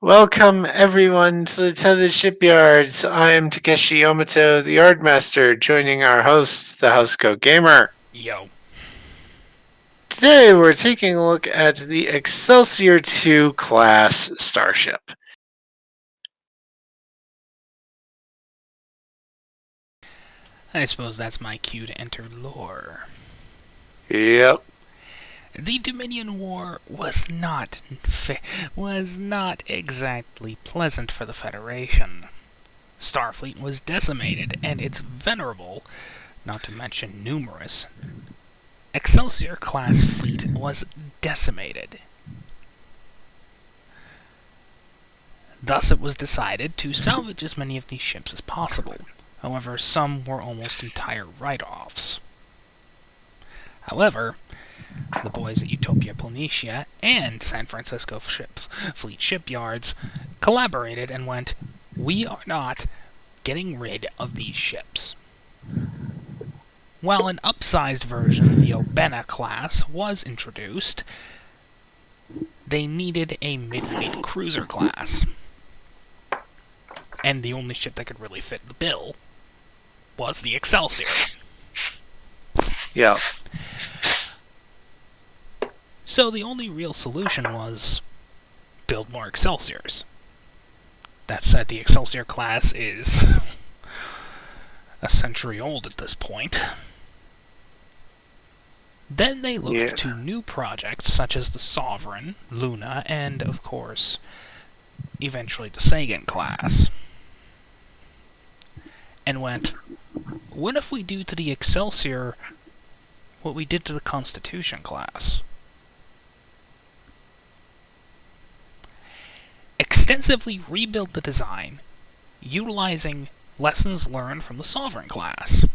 Welcome everyone to the Tethys Shipyards. I am Takeshi Yamato, the Yardmaster, joining our host, the Housecoat Gamer. Yo. Today we're taking a look at the Excelsior 2 class starship. I suppose that's my cue to enter lore. Yep. The Dominion War was not exactly pleasant for the Federation. Starfleet was decimated, and its venerable, not to mention numerous, Excelsior-class fleet was decimated. Thus it was decided to salvage as many of these ships as possible. However, some were almost entire write-offs. However, the boys at Utopia Planitia and San Francisco Fleet Shipyards collaborated and went, "We are not getting rid of these ships." While an upsized version, the Obena class, was introduced, they needed a mid-fleet cruiser class. And the only ship that could really fit the bill was the Excelsior. Yep. So the only real solution was build more Excelsiors. That said, the Excelsior class is a century old at this point. Then they looked to new projects such as the Sovereign, Luna, and, of course, eventually the Sagan class. And went, what if we do to the Excelsior what we did to the Constitution class? Extensively rebuild the design, utilizing lessons learned from the Sovereign class.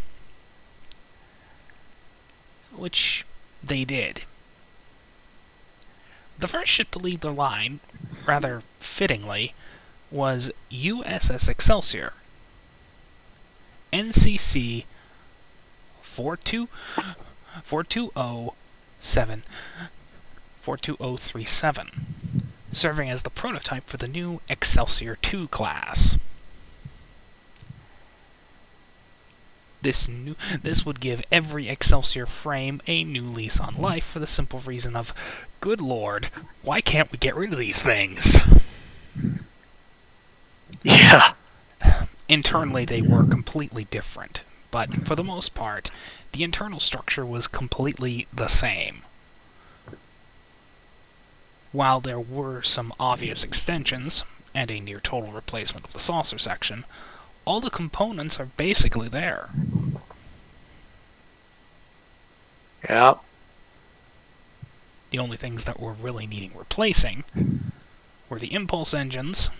Which they did. The first ship to leave the line, rather fittingly, was USS Excelsior, NCC 42037, serving as the prototype for the new Excelsior 2 class. This would give every Excelsior frame a new lease on life for the simple reason of, good lord, why can't we get rid of these things? Yeah. Internally, they were completely different, but for the most part, the internal structure was completely the same. While there were some obvious extensions, and a near total replacement of the saucer section, all the components are basically there. Yep. The only things that were really needing replacing were the impulse engines,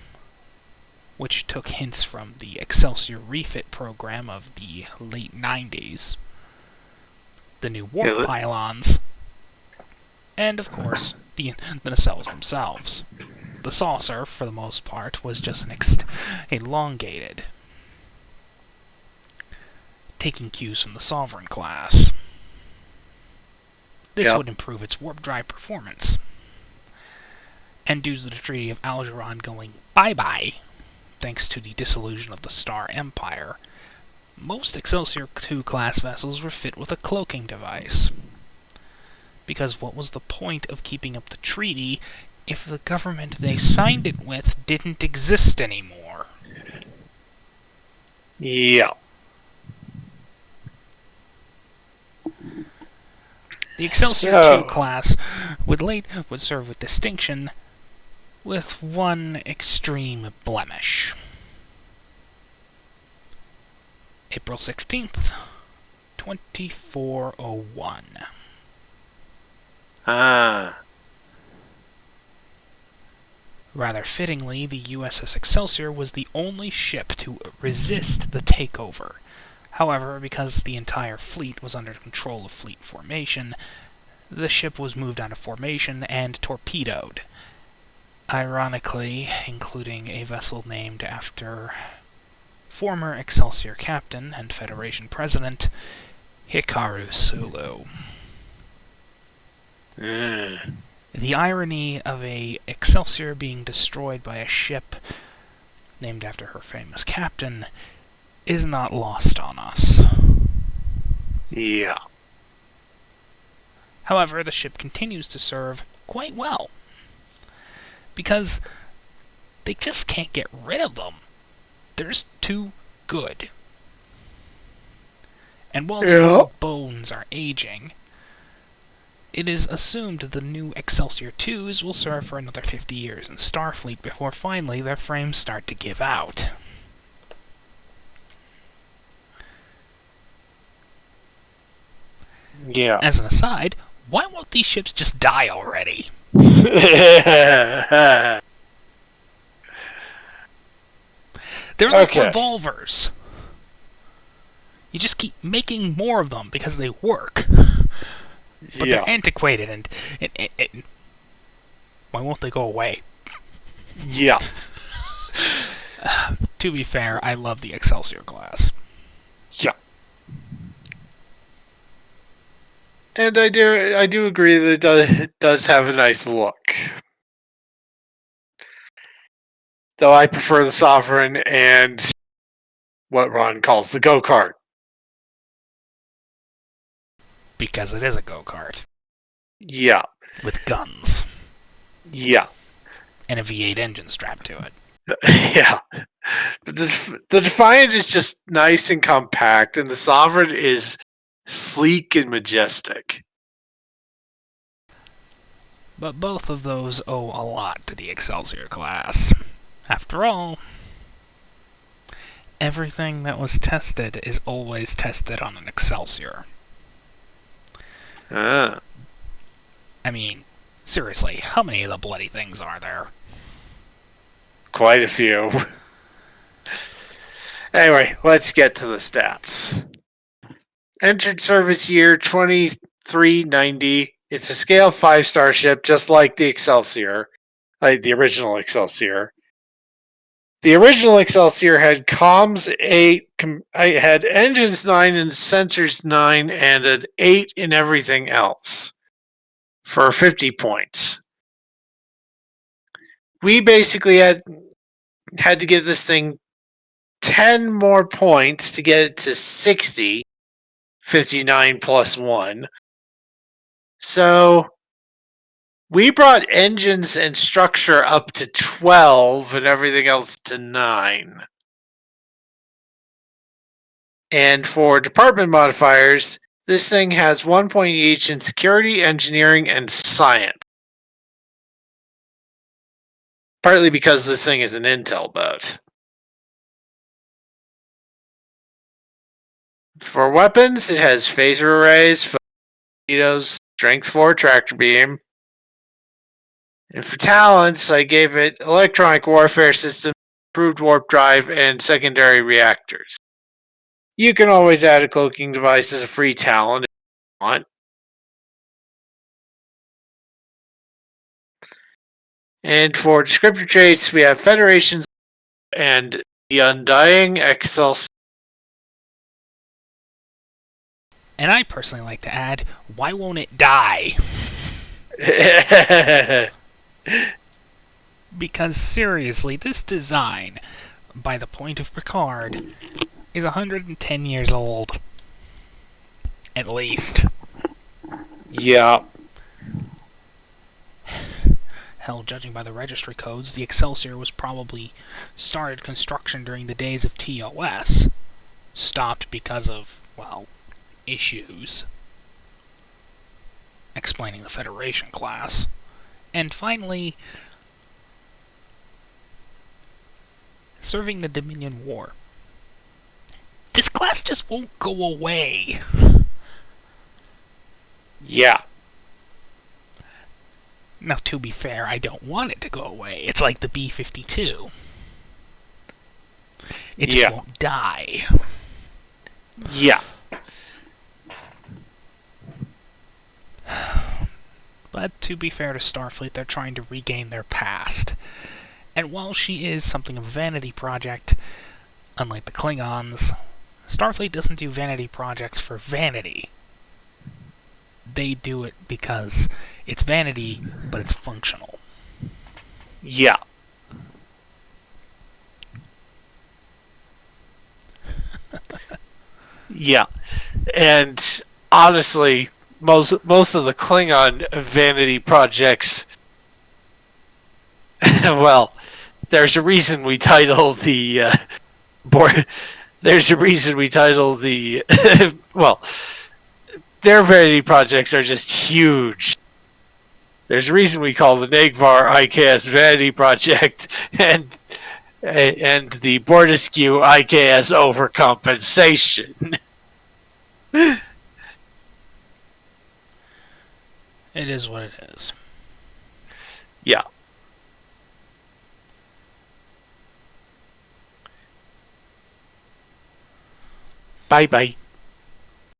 which took hints from the Excelsior refit program of the late 90s, the new warp pylons, and, of course, the nacelles themselves. The saucer, for the most part, was just elongated, taking cues from the Sovereign class. This would improve its warp drive performance. And due to the Treaty of Algeron going bye-bye, thanks to the dissolution of the Star Empire, most Excelsior 2 class vessels were fit with a cloaking device. Because what was the point of keeping up the treaty if the government they signed it with didn't exist anymore? Yeah. The Excelsior 2 class would serve with distinction, with one extreme blemish. April 16th, 2401. Rather fittingly, the USS Excelsior was the only ship to resist the takeover. However, because the entire fleet was under control of Fleet Formation, the ship was moved out of formation and torpedoed. Ironically, including a vessel named after former Excelsior captain and Federation president, Hikaru Sulu. The irony of a Excelsior being destroyed by a ship named after her famous captain is not lost on us. Yeah. However, the ship continues to serve quite well, because they just can't get rid of them. They're just too good. And while the old bones are aging, it is assumed the new Excelsior 2s will serve for another 50 years in Starfleet before finally their frames start to give out. Yeah. As an aside, why won't these ships just die already? They're like revolvers. You just keep making more of them because they work. But they're antiquated, and why won't they go away? Yeah. To be fair, I love the Excelsior class. Yeah. And I do agree that it does have a nice look. Though I prefer the Sovereign and what Ron calls the go-kart. Because it is a go-kart. Yeah. With guns. Yeah. And a V8 engine strapped to it. Yeah. But the Defiant is just nice and compact, and the Sovereign is sleek and majestic. But both of those owe a lot to the Excelsior class. After all, everything that was tested is always tested on an Excelsior. I mean, seriously, how many of the bloody things are there? Quite a few. Anyway, let's get to the stats. Entered service year 2390. It's a scale 5 starship, just like the Excelsior, like the original Excelsior. The original Excelsior had comms 8, had engines 9 and sensors 9, and an 8 in everything else for 50 points. We basically had to give this thing 10 more points to get it to 60, 59 plus 1. So we brought engines and structure up to 12 and everything else to 9. And for department modifiers, this thing has 1 point each in security, engineering, and science. Partly because this thing is an intel boat. For weapons, it has phaser arrays, torpedoes, strength 4 tractor beam. And for talents, I gave it electronic warfare system, improved warp drive, and secondary reactors. You can always add a cloaking device as a free talent if you want. And for descriptor traits, we have Federations and the Undying Excelsior. And I personally like to add, why won't it die? Because seriously, this design, by the point of Picard, is 110 years old. At least. Yeah. Hell, judging by the registry codes, the Excelsior was probably started construction during the days of TOS. Stopped because of, well, issues. Explaining the Federation class. And finally, serving the Dominion War. This class just won't go away. Yeah. Now, to be fair, I don't want it to go away. It's like the B-52. It just won't die. Yeah. But to be fair to Starfleet, they're trying to regain their past. And while she is something of a vanity project, unlike the Klingons, Starfleet doesn't do vanity projects for vanity. They do it because it's vanity, but it's functional. Yeah. Yeah. And honestly, most of the Klingon vanity projects, well, there's a reason we title the board. There's a reason we title the well, their vanity projects are just huge. There's a reason we call the Nagvar IKS vanity project and the Bordescu IKS overcompensation. It is what it is. Yeah. Bye bye.